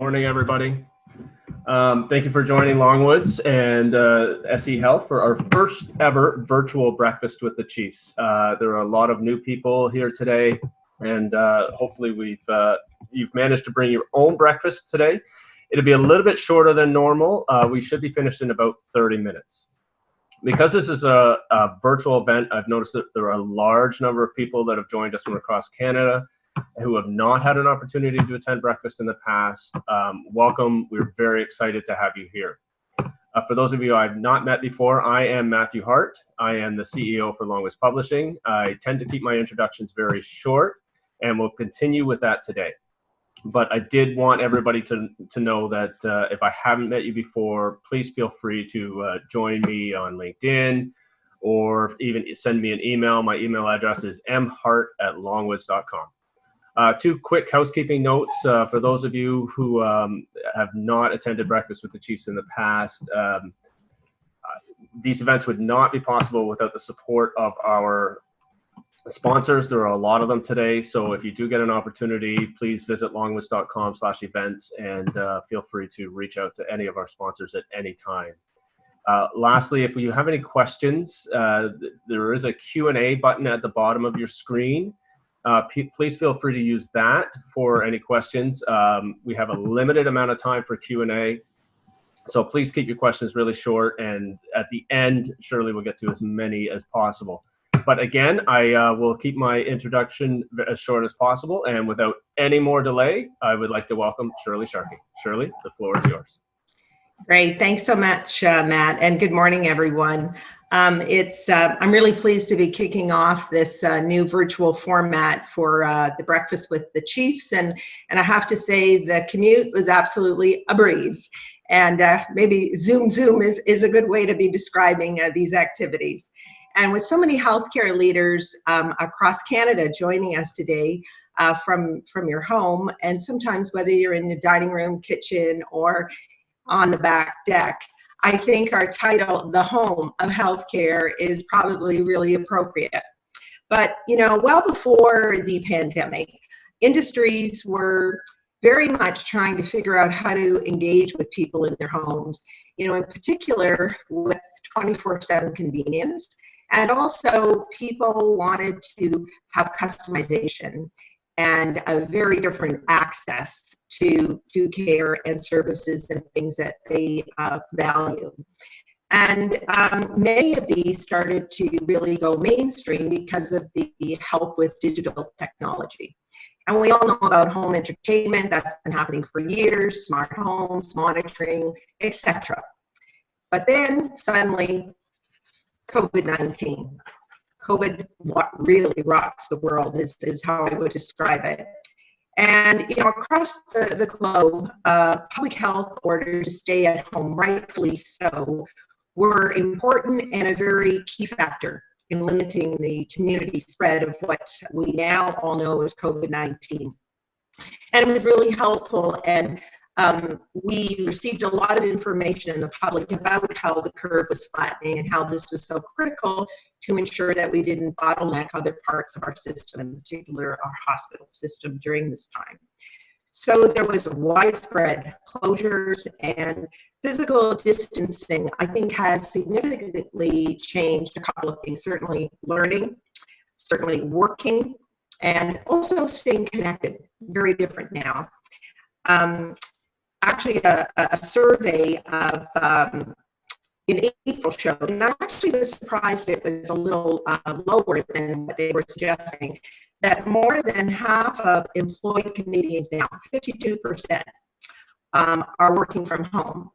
Morning, everybody. Thank you for joining Longwoods and SE Health for our first ever virtual breakfast with the Chiefs. There are a lot of new people here today, and hopefully you've managed to bring your own breakfast today. It'll be a little bit shorter than normal. We should be finished in about 30 minutes. Because this is a virtual event, I've noticed that there are a large number of people that have joined us from across Canada who have not had an opportunity to attend breakfast in the past. Welcome. We're very excited to have you here. For those of you I've not met before, I am Matthew Hart. I am the CEO for Longwoods Publishing. I tend to keep my introductions very short, and we'll continue with that today. But I did want everybody to know that if I haven't met you before, please feel free to join me on LinkedIn or even send me an email. My email address is mhart@longwoods.com. Two quick housekeeping notes for those of you who have not attended Breakfast with the Chiefs in the past. These events would not be possible without the support of our sponsors. There are a lot of them today, so if you do get an opportunity, please visit longwoods.com/events and feel free to reach out to any of our sponsors at any time. Lastly, if you have any questions, there is a Q&A button at the bottom of your screen. Please feel free to use that for any questions. We have a limited amount of time for Q&A, so please keep your questions really short, and at the end, Shirley will get to as many as possible. But again, I will keep my introduction as short as possible, and without any more delay, I would like to welcome Shirlee Sharkey. Shirley, the floor is yours. Great, thanks so much, Matt, and good morning, everyone. I'm really pleased to be kicking off this new virtual format for the Breakfast with the Chiefs, and I have to say the commute was absolutely a breeze, and maybe Zoom is a good way to be describing these activities. And with so many healthcare leaders across Canada joining us today from your home, and sometimes whether you're in the dining room, kitchen, or on the back deck, I think our title, The Home of Healthcare, is probably really appropriate. But, you know, well before the pandemic, industries were very much trying to figure out how to engage with people in their homes, you know, in particular with 24/7 convenience. And also people wanted to have customization and a very different access to care and services and things that they value. And many of these started to really go mainstream because of the help with digital technology. And we all know about home entertainment. That's been happening for years, smart homes, monitoring, etc. But then suddenly, COVID-19. COVID really rocks the world is how I would describe it. And, you know, across the globe, public health orders to stay at home, rightfully so, were important and a very key factor in limiting the community spread of what we now all know as COVID-19. And it was really helpful, and we received a lot of information in the public about how the curve was flattening and how this was so critical to ensure that we didn't bottleneck other parts of our system, in particular our hospital system during this time. So there was widespread closures, and physical distancing, I think, has significantly changed a couple of things, certainly learning, certainly working, and also staying connected, very different now. Actually, a survey of in April showed, and I actually was surprised it was a little lower than what they were suggesting, that more than half of employed Canadians now, 52%, are working from home,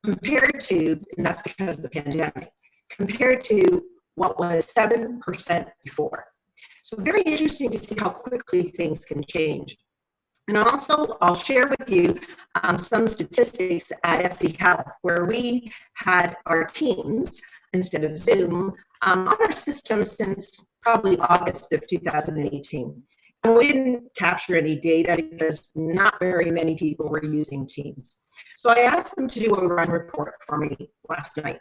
compared to, and that's because of the pandemic, compared to what was 7% before. So very interesting to see how quickly things can change. And also, I'll share with you some statistics at SE Health, where we had our teams, instead of Zoom, on our system since probably August of 2018. And we didn't capture any data because not very many people were using Teams. So I asked them to do a run report for me last night.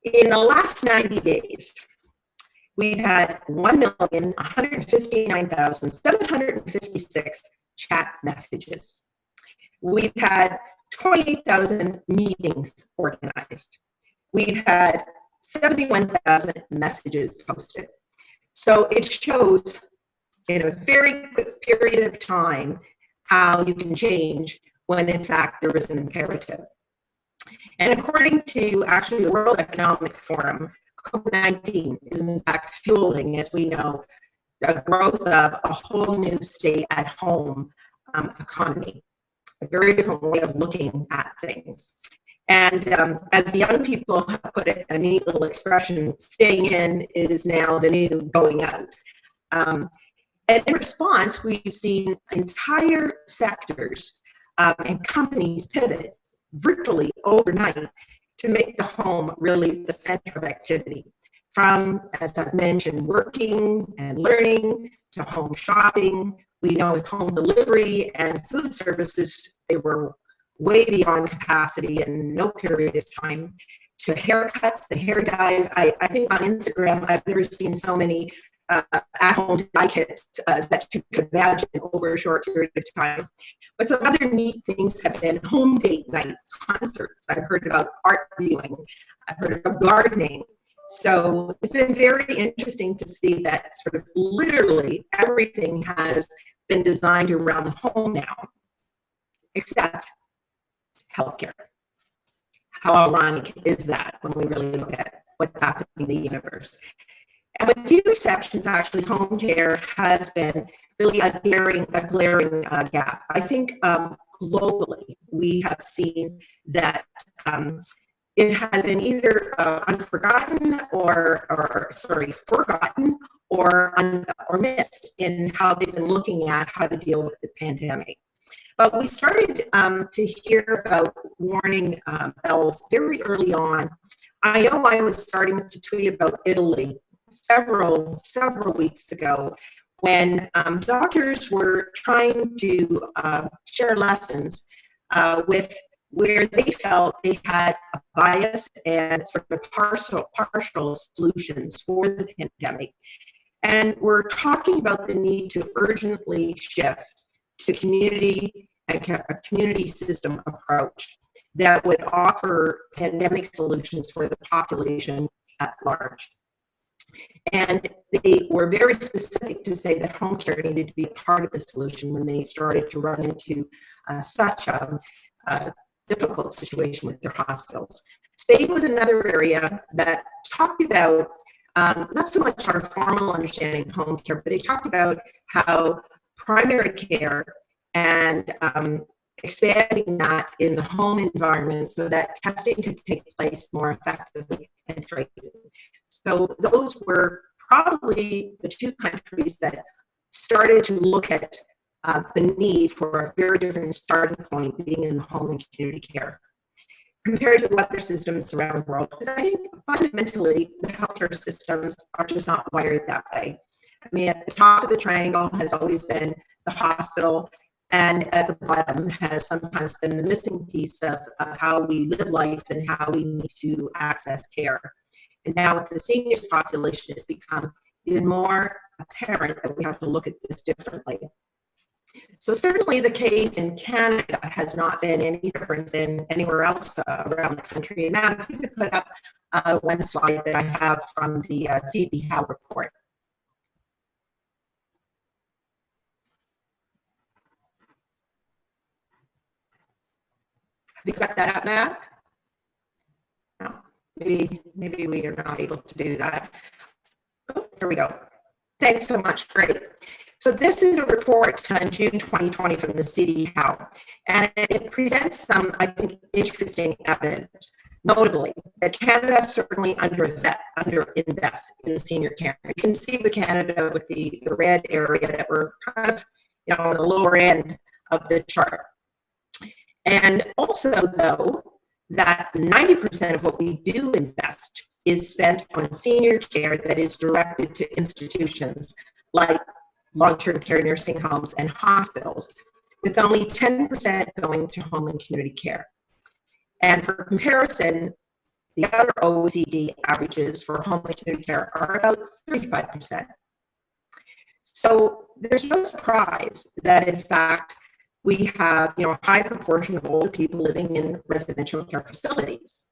In the last 90 days, we've had 1,159,756 chat messages. We've had 28,000 meetings organized. We've had 71,000 messages posted. So it shows in a very quick period of time how you can change when in fact there is an imperative. And according to actually the World Economic Forum, COVID-19 is in fact fueling, as we know, the growth of a whole new stay-at-home economy, a very different way of looking at things. And as the young people have put it, a neat little expression, staying in is now the new going out. And in response, we've seen entire sectors and companies pivot virtually overnight to make the home really the center of activity. From, as I've mentioned, working and learning to home shopping. We know with home delivery and food services, they were way beyond capacity in no period of time, to haircuts, the hair dyes. I think on Instagram, I've never seen so many at-home dye kits that you could imagine over a short period of time. But some other neat things have been home date nights, concerts. I've heard about art viewing. I've heard about gardening. So it's been very interesting to see that sort of literally everything has been designed around the home now, except healthcare. How ironic is that when we really look at what's happening in the universe? And with few exceptions, actually, home care has been really a glaring gap. I think globally, we have seen that it has been either forgotten or missed in how they've been looking at how to deal with the pandemic. But we started to hear about warning bells very early on. I know I was starting to tweet about Italy several weeks ago when doctors were trying to share lessons with where they felt they had a bias and sort of partial solutions for the pandemic. And we're talking about the need to urgently shift to community and a community system approach that would offer pandemic solutions for the population at large. And they were very specific to say that home care needed to be a part of the solution when they started to run into such a difficult situation with their hospitals. Spain was another area that talked about not so much our formal understanding of home care, but they talked about how primary care and expanding that in the home environment so that testing could take place more effectively and tracing. So those were probably the two countries that started to look at the need for a very different starting point being in the home and community care compared to other systems around the world. Because I think fundamentally the healthcare systems are just not wired that way. I mean, at the top of the triangle has always been the hospital, and at the bottom has sometimes been the missing piece of how we live life and how we need to access care. And now with the seniors population, it's become even more apparent that we have to look at this differently. So certainly the case in Canada has not been any different than anywhere else around the country. And now if you could put up one slide that I have from the CB Howe report. Have you got that up, Matt? No, maybe we are not able to do that. Oh, there we go. Thanks so much, great. So this is a report in June 2020 from the CB Howe, and it presents some, I think, interesting evidence. Notably, that Canada certainly underinvests in senior care. You can see with Canada with the red area that we're kind of, on the lower end of the chart. And also, though, that 90% of what we do invest is spent on senior care that is directed to institutions like long-term care nursing homes and hospitals, with only 10% going to home and community care. And for comparison, the other OECD averages for home and community care are about 35%. So there's no surprise that, in fact, we have, a high proportion of older people living in residential care facilities.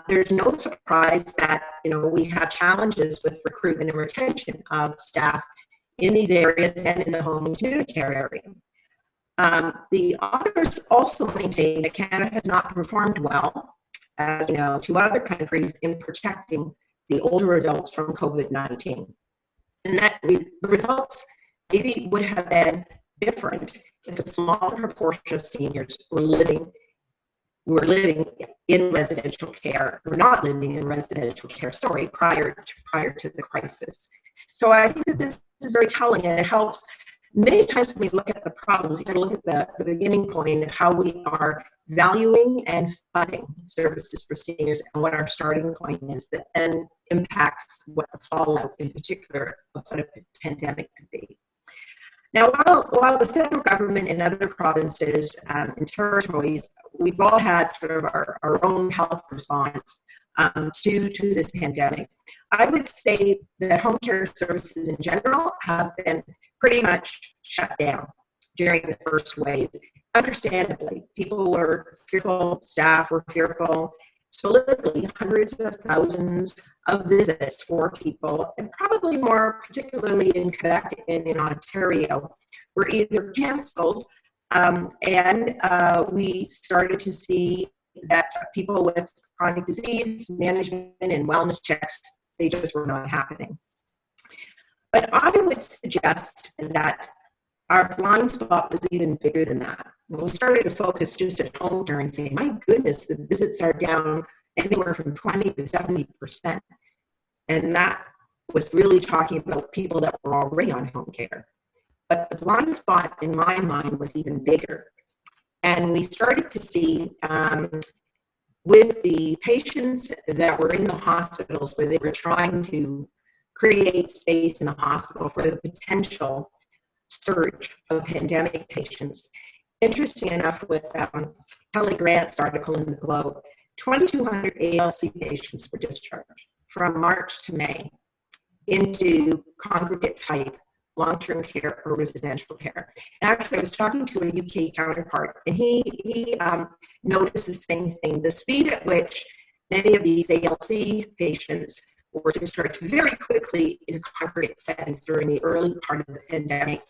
There's no surprise that, we have challenges with recruitment and retention of staff in these areas and in the home and community care area. The authors also maintain that Canada has not performed well, as to other countries in protecting the older adults from COVID-19. And that the results maybe would have been different if a smaller proportion of seniors were living in residential care, or not living in residential care, prior to the crisis. So I think that this is very telling, and it helps. Many times when we look at the problems, you got to look at the beginning point of how we are valuing and funding services for seniors and what our starting point is that then impacts what the fallout in particular of what a pandemic could be. Now, while the federal government and other provinces and territories, we've all had sort of our own health response to this pandemic, I would say that home care services in general have been pretty much shut down during the first wave. Understandably, people were fearful, staff were fearful. So literally hundreds of thousands of visits for people, and probably more particularly in Quebec and in Ontario, were either canceled, and we started to see that people with chronic disease management and wellness checks, they just were not happening. But I would suggest that our blind spot was even bigger than that. When we started to focus just at home care and say, my goodness, the visits are down anywhere from 20 to 70%. And that was really talking about people that were already on home care. But the blind spot in my mind was even bigger. And we started to see with the patients that were in the hospitals where they were trying to create space in the hospital for the potential surge of pandemic patients. Interesting enough, with Kelly Grant's article in the Globe, 2,200 ALC patients were discharged from March to May into congregate type long-term care or residential care. And actually, I was talking to a UK counterpart, and he noticed the same thing. The speed at which many of these ALC patients were discharged very quickly into congregate settings during the early part of the pandemic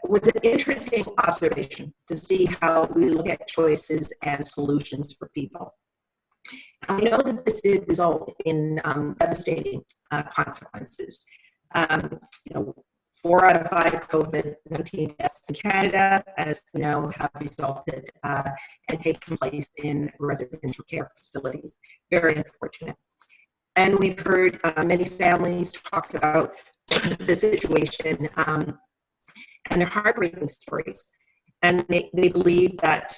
was an interesting observation to see how we look at choices and solutions for people. And we know that this did result in devastating consequences. 4 out of 5 COVID-19 deaths in Canada, as we know, have resulted and taken place in residential care facilities. Very unfortunate. And we've heard many families talk about the situation and their heartbreaking stories. And they believe that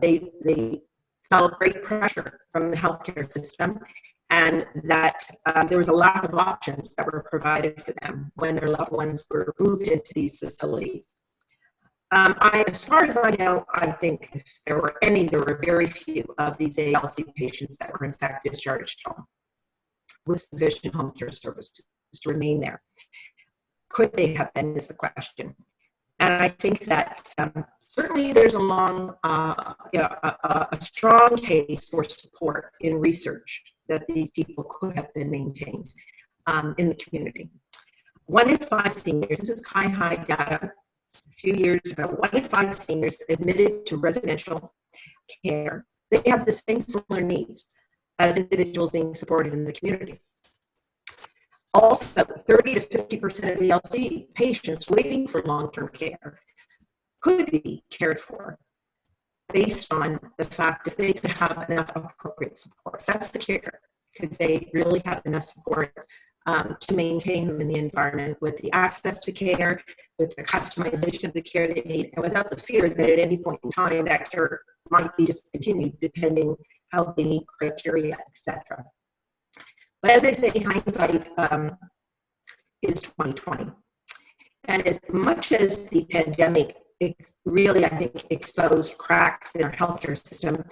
they felt great pressure from the healthcare system, and that there was a lack of options that were provided for them when their loved ones were moved into these facilities. As far as I know, I think if there were any, there were very few of these ALC patients that were in fact discharged home with sufficient home care services to remain there. Could they have been, is the question. And I think that certainly there's a strong case for support in research that these people could have been maintained in the community. 1 in 5 seniors, this is high data a few years ago, 1 in 5 seniors admitted to residential care, they have the same similar needs as individuals being supported in the community. Also, 30 to 50% of ALC patients waiting for long-term care could be cared for based on the fact if they could have enough appropriate supports. That's the kicker. Could they really have enough support to maintain them in the environment with the access to care, with the customization of the care they need, and without the fear that at any point in time that care might be discontinued depending how they meet criteria, etc. But as I say, hindsight is 2020. And as much as the pandemic really, I think, exposed cracks in our healthcare system,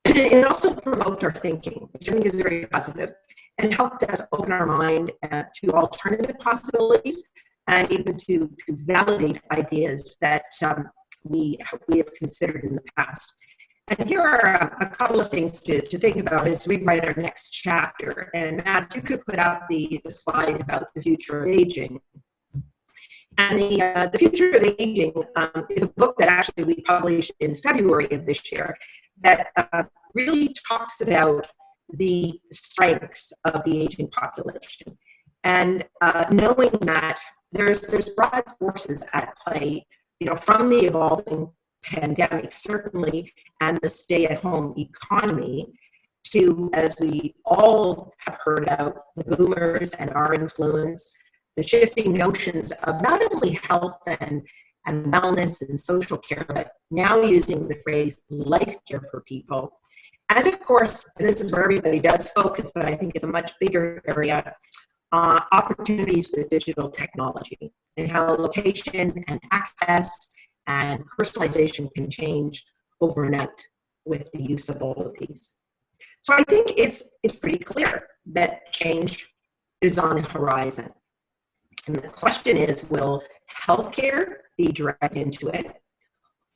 it also provoked our thinking, which I think is very positive, and helped us open our mind to alternative possibilities and even to validate ideas that we have considered in the past. And here are a couple of things to think about as we write our next chapter. And Matt, you could put up the slide about the future of aging. And the Future of Aging is a book that actually we published in February of this year that really talks about the strengths of the aging population. And knowing that there's broad forces at play, from the evolving pandemic, certainly, and the stay-at-home economy, to, as we all have heard about, the boomers and our influence, the shifting notions of not only health and wellness and social care, but now using the phrase life care for people. And of course, this is where everybody does focus, but I think it's a much bigger area, opportunities with digital technology and how location and access and personalization can change overnight with the use of all of these. So I think it's pretty clear that change is on the horizon. And the question is, will healthcare be dragged into it?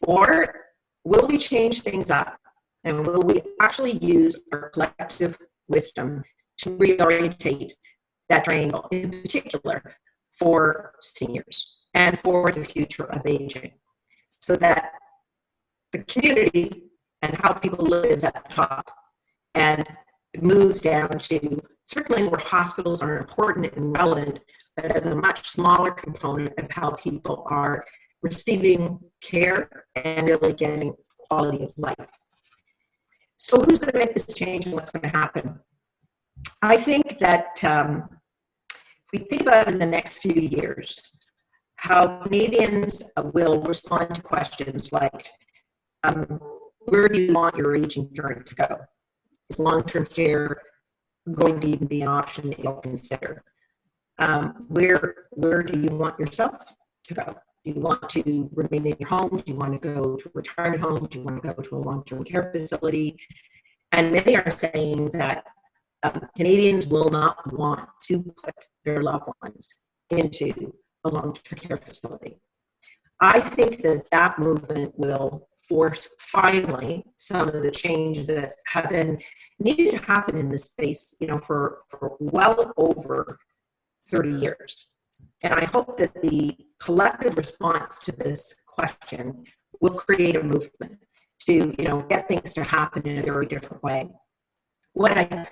Or will we change things up? And will we actually use our collective wisdom to reorientate that triangle, in particular for seniors and for the future of aging, so that the community and how people live is at the top, and it moves down to certainly where hospitals are important and relevant, but as a much smaller component of how people are receiving care and really getting quality of life. So who's going to make this change and what's going to happen? I think that if we think about in the next few years, how Canadians will respond to questions like, where do you want your aging parent to go? Is long-term care going to even be an option that you'll consider? Where do you want yourself to go? Do you want to remain in your home? Do you want to go to a retirement home? Do you want to go to a long-term care facility? And many are saying that Canadians will not want to put their loved ones into a long-term care facility. I think that movement will force finally some of the changes that have been needed to happen in this space, for well over 30 years. And I hope that the collective response to this question will create a movement to, get things to happen in a very different way. What I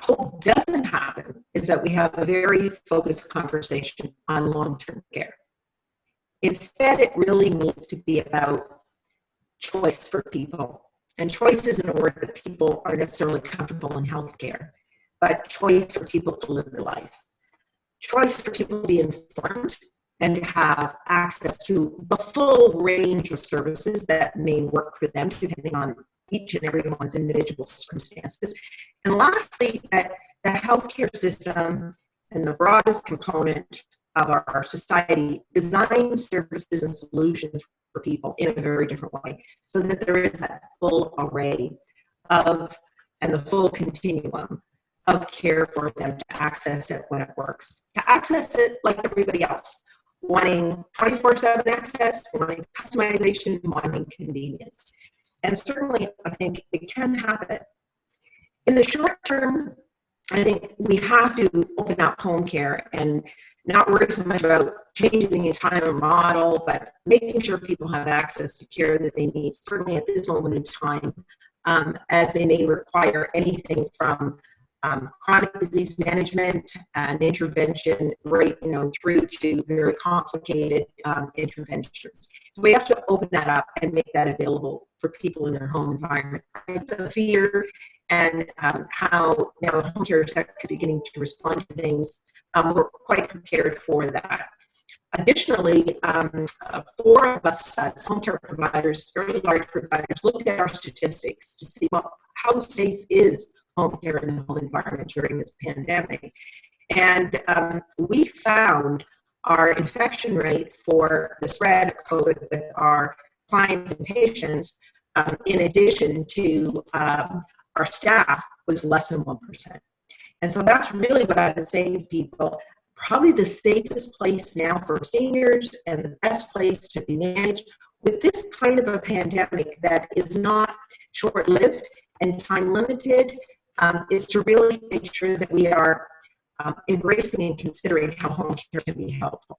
hope doesn't happen is that we have a very focused conversation on long-term care. Instead, it really needs to be about choice for people. And choice isn't a word that people are necessarily comfortable in healthcare, but choice for people to live their life. Choice for people to be informed and to have access to the full range of services that may work for them, depending on each and everyone's individual circumstances. And lastly, that the healthcare system and the broadest component of our society designs services and solutions for people in a very different way, so that there is that full array of, and the full continuum of care for them to access it when it works. To access it like everybody else, wanting 24/7 access, wanting customization, wanting convenience. And certainly, I think it can happen. In the short term, I think we have to open up home care and not worry so much about changing the entire model, but making sure people have access to care that they need, certainly at this moment in time, as they may require anything from chronic disease management and intervention, right, through to very complicated interventions. So we have to open that up and make that available for people in their home environment. The fear and how now the home care sector is beginning to respond to things, we're quite prepared for that. Additionally, 4 of us as home care providers, very large providers, looked at our statistics to see, well, how safe is home care in the home environment during this pandemic. And we found our infection rate for the spread of COVID with our clients and patients, in addition to our staff, was less than 1%. And so that's really what I've been saying to people. Probably the safest place now for seniors and the best place to be managed with this kind of a pandemic that is not short-lived and time-limited, is to really make sure that we are embracing and considering how home care can be helpful.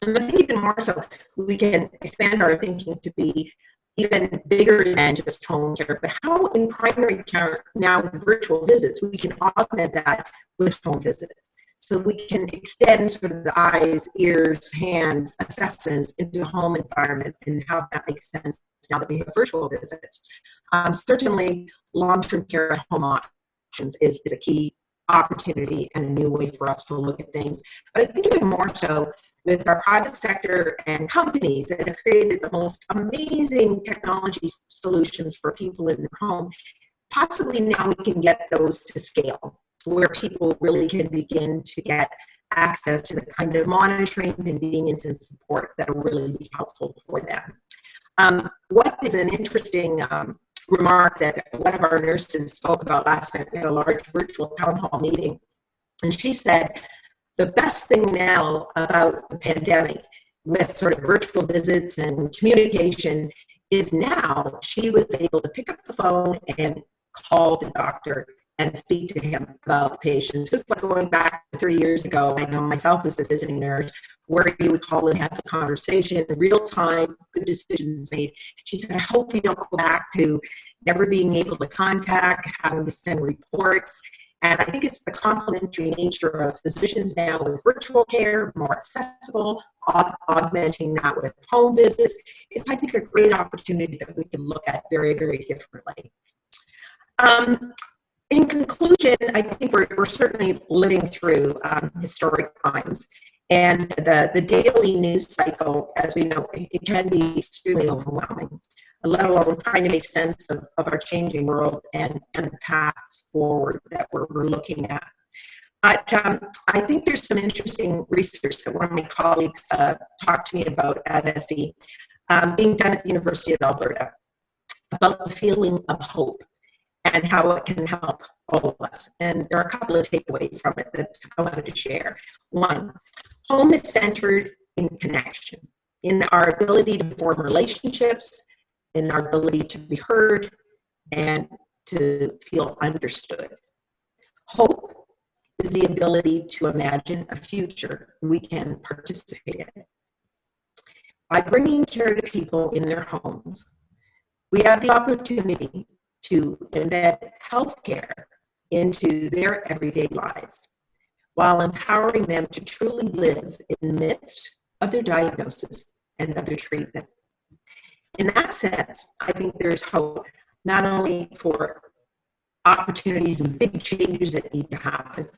And I think even more so, we can expand our thinking to be even bigger than just home care, but how in primary care now with virtual visits, we can augment that with home visits. So we can extend sort of the eyes, ears, hands assessments into the home environment and how that makes sense now that we have virtual visits. Certainly, long-term care at home options is a key opportunity and a new way for us to look at things. But I think even more so with our private sector and companies that have created the most amazing technology solutions for people in their home, possibly now we can get those to scale, where people really can begin to get access to the kind of monitoring, convenience, and support that will really be helpful for them. What is an interesting remark that one of our nurses spoke about last night? We had a large virtual town hall meeting, and she said, the best thing now about the pandemic with sort of virtual visits and communication is now she was able to pick up the phone and call the doctor and speak to him about the patients. Just like going back 30 years ago, I know myself as a visiting nurse, where you would call and have the conversation in real time, good decisions made. She said, I hope we don't go back to never being able to contact, having to send reports. And I think it's the complementary nature of physicians now with virtual care, more accessible, augmenting that with home visits. It's, I think, a great opportunity that we can look at very, very differently. In conclusion, I think we're certainly living through historic times. And the daily news cycle, as we know, it can be extremely overwhelming, let alone trying to make sense of our changing world and the paths forward that we're looking at. But I think there's some interesting research that one of my colleagues talked to me about at SE, being done at the University of Alberta, about the feeling of hope and how it can help all of us. And there are a couple of takeaways from it that I wanted to share. One, home is centered in connection, in our ability to form relationships, in our ability to be heard, and to feel understood. Hope is the ability to imagine a future we can participate in. By bringing care to people in their homes, we have the opportunity to embed healthcare into their everyday lives, while empowering them to truly live in the midst of their diagnosis and of their treatment. In that sense, I think there's hope not only for opportunities and big changes that need to happen,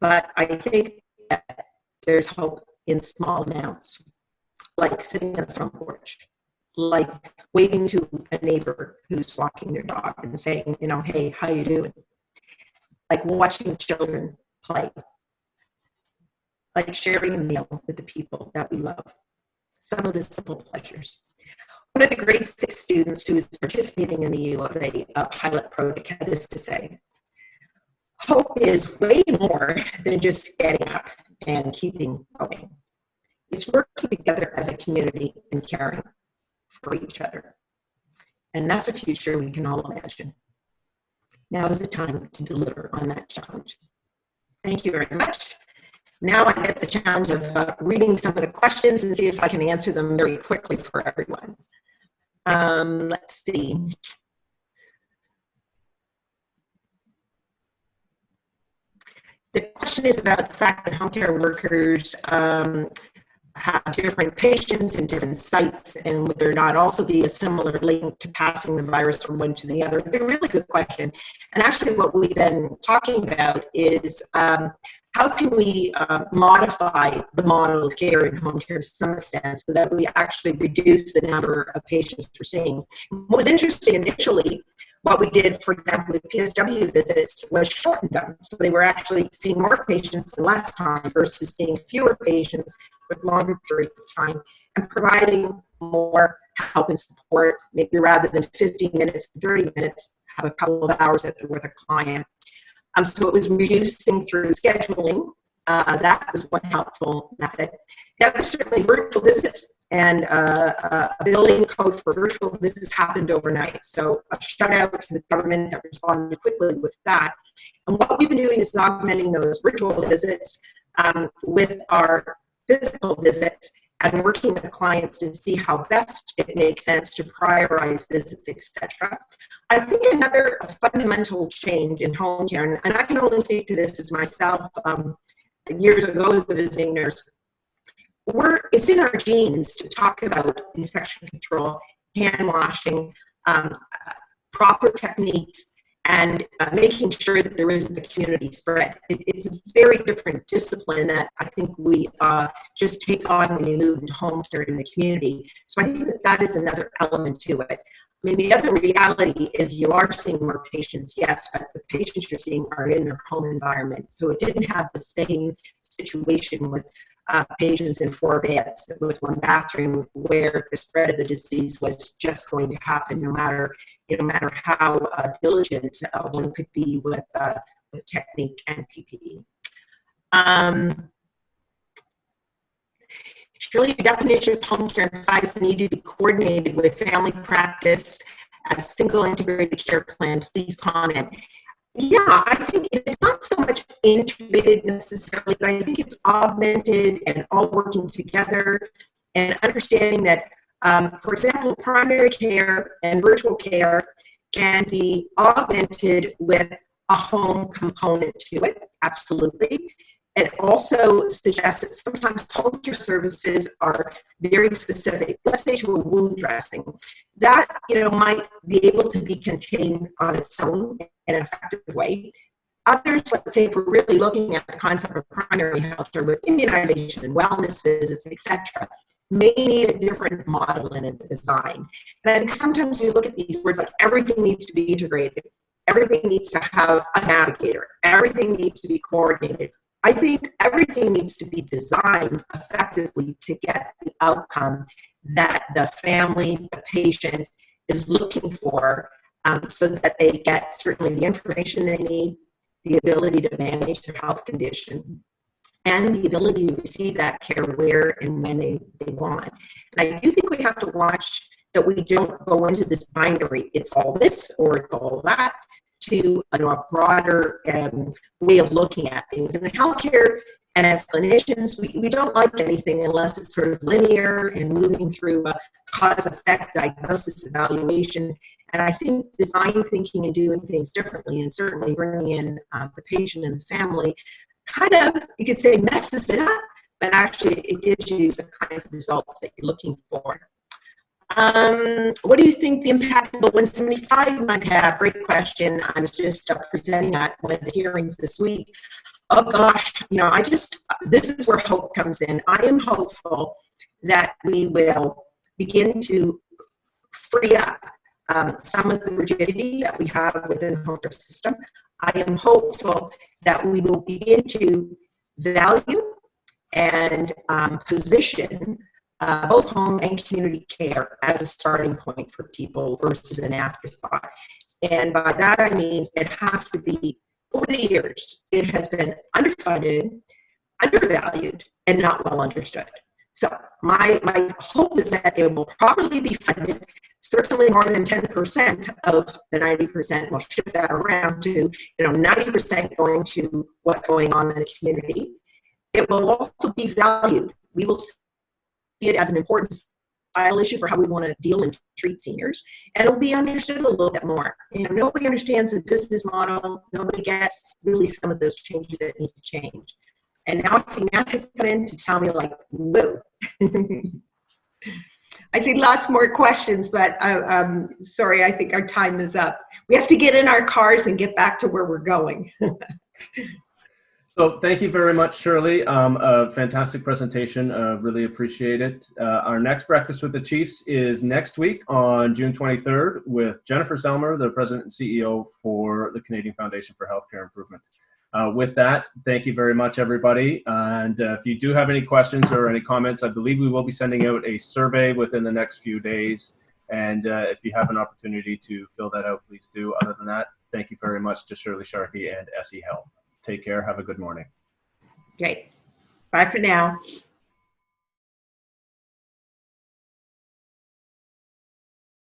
but I think that there's hope in small amounts, like sitting on the front porch, like waving to a neighbor who's walking their dog and saying, you know, hey, how you doing? Like watching children play, like sharing a meal with the people that we love. Some of the simple pleasures. One of the grade 6 students who is participating in the U of A pilot project had this to say: hope is way more than just getting up and keeping going. It's working together as a community and caring for each other. And that's a future we can all imagine. Now is the time to deliver on that challenge. Thank you very much. Now I get the challenge of reading some of the questions and see if I can answer them very quickly for everyone. Let's see. The question is about the fact that home care workers have different patients in different sites, and would there not also be a similar link to passing the virus from one to the other? It's a really good question. And actually what we've been talking about is how can we modify the model of care in home care to some extent so that we actually reduce the number of patients we're seeing. What was interesting initially, what we did, for example, with PSW visits was shorten them. So they were actually seeing more patients in less time versus seeing fewer patients with longer periods of time, and providing more help and support, maybe rather than 15 minutes, 30 minutes, have a couple of hours with a client. So it was reducing through scheduling. That was one helpful method. The other, certainly virtual visits, and a billing code for virtual visits happened overnight. So a shout out to the government that responded quickly with that. And what we've been doing is augmenting those virtual visits with our physical visits and working with clients to see how best it makes sense to prioritize visits, etc. I think another fundamental change in home care, and I can only speak to this as myself years ago as a visiting nurse, it's in our genes to talk about infection control, hand washing, proper techniques, and making sure that there isn't a community spread. It's a very different discipline that I think we just take on when you move into home care in the community. So I think that that is another element to it. I mean, the other reality is you are seeing more patients, yes, but the patients you're seeing are in their home environment. So it didn't have the same situation with patients in 4 beds with 1 bathroom where the spread of the disease was just going to happen no matter how diligent one could be with technique and PPE. Shirley, the definition of home care implies the need to be coordinated with family practice as a single integrated care plan. Please comment. Yeah, I think it's not so much integrated necessarily, but I think it's augmented and all working together and understanding that, for example, primary care and virtual care can be augmented with a home component to it, absolutely. It also suggests that sometimes home care services are very specific. Let's say to a wound dressing. That, might be able to be contained on its own in an effective way. Others, let's say if we're really looking at the concept of primary health care with immunization and wellness visits, etc., may need a different model and a design. And I think sometimes we look at these words like everything needs to be integrated, everything needs to have a navigator, everything needs to be coordinated. I think everything needs to be designed effectively to get the outcome that the family, the patient is looking for, so that they get certainly the information they need, the ability to manage their health condition, and the ability to receive that care where and when they want. And I do think we have to watch that we don't go into this binary, it's all this or it's all that, to a broader way of looking at things. And in healthcare and as clinicians, we don't like anything unless it's sort of linear and moving through a cause-effect diagnosis evaluation. And I think design thinking and doing things differently and certainly bringing in the patient and the family kind of, you could say, messes it up, but actually it gives you the kinds of results that you're looking for. What do you think the impact of 175 might have? Great question. I was just presenting at one of the hearings this week. Oh gosh, this is where hope comes in. I am hopeful that we will begin to free up some of the rigidity that we have within the home care system. I am hopeful that we will begin to value and position both home and community care as a starting point for people versus an afterthought. And by that I mean it has to be, over the years, it has been underfunded, undervalued, and not well understood. So my hope is that it will properly be funded, certainly more than 10% of the 90%. We'll shift that around to 90% going to what's going on in the community. It will also be valued. We will see it as an important societal issue for how we want to deal and treat seniors, and it'll be understood a little bit more. Nobody understands the business model. Nobody gets really some of those changes that need to change. And now I see Matt has come in to tell me like, whoa. I see lots more questions, but I'm sorry, I think our time is up. We have to get in our cars and get back to where we're going. So thank you very much, Shirley. A fantastic presentation. Really appreciate it. Our next Breakfast with the Chiefs is next week on June 23rd with Jennifer Selmer, the President and CEO for the Canadian Foundation for Healthcare Improvement. With that, thank you very much, everybody. And if you do have any questions or any comments, I believe we will be sending out a survey within the next few days. And if you have an opportunity to fill that out, please do. Other than that, thank you very much to Shirlee Sharkey and SE Health. Take care. Have a good morning. Great. Bye for now.